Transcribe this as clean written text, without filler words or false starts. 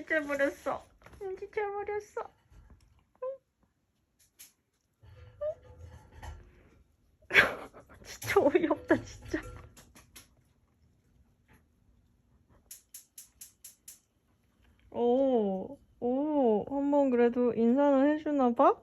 눈치채버렸어. 눈치채버렸어. 진짜 어이없다 진짜. 오, 한번 그래도 인사는 해주나 봐?